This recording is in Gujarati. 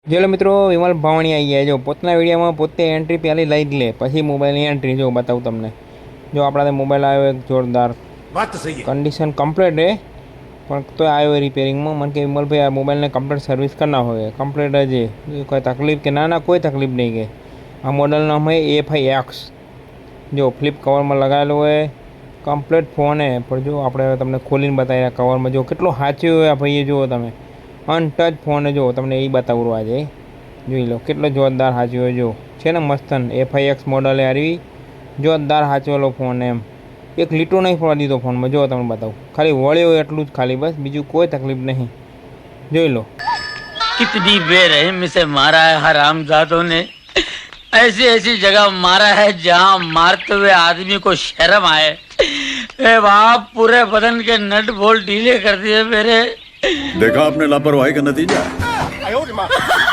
જો મિત્રો વિમલ ભાવણી આવી ગયા. જો પોતાના વિડીયોમાં પોતે એન્ટ્રી પહેલી લઈ જ લે, પછી મોબાઈલની એન્ટ્રી જો બતાવું તમને. જો આપણા મોબાઈલ આવ્યો એક જોરદાર, વાત તો સહી કન્ડિશન કમ્પ્લીટ હે, પણ તો આવ્યો રિપેરિંગમાં. મને કે વિમલભાઈ આ મોબાઈલને કમ્પ્લીટ સર્વિસ કરના હોય, કમ્પ્લીટ જ કોઈ તકલીફ કે ના કોઈ તકલીફ નહીં કે. આ મોડલનો અમે A5X જો ફ્લિપ કવરમાં લગાવેલો હોય, કમ્પ્લીટ ફોન હે. પણ જો આપણે તમને ખોલીને બતાવ્યા કવરમાં જો કેટલો સાચો હોય આ ભાઈએ. જુઓ તમે અનટચ ફોન જો તમને એ બતાવું આજે, જોઈ લો કેટલો જોરદાર સાચો હોય. જો છે ને મસ્તન A5X મોડલ આવી, જોરદાર સાચવેલો ફોન એમ. એક લીટો નહીં પડવા દીધો ફોનમાં. જો તમને બતાવું, ખાલી વળ્યો એટલું જ ખાલી, બસ બીજું કોઈ તકલીફ નહીં. જોઈ લો कितनी बेरहमी से मारा है हरामजादों ने, ऐसी ऐसी जगह मारा है जहां मारते हुए आदमी को शर्म आए। ए बाप, पूरे बदन के नट बोल्ट ढीले कर दिए मेरे। देखा आपने लापरवाही का नतीजा है।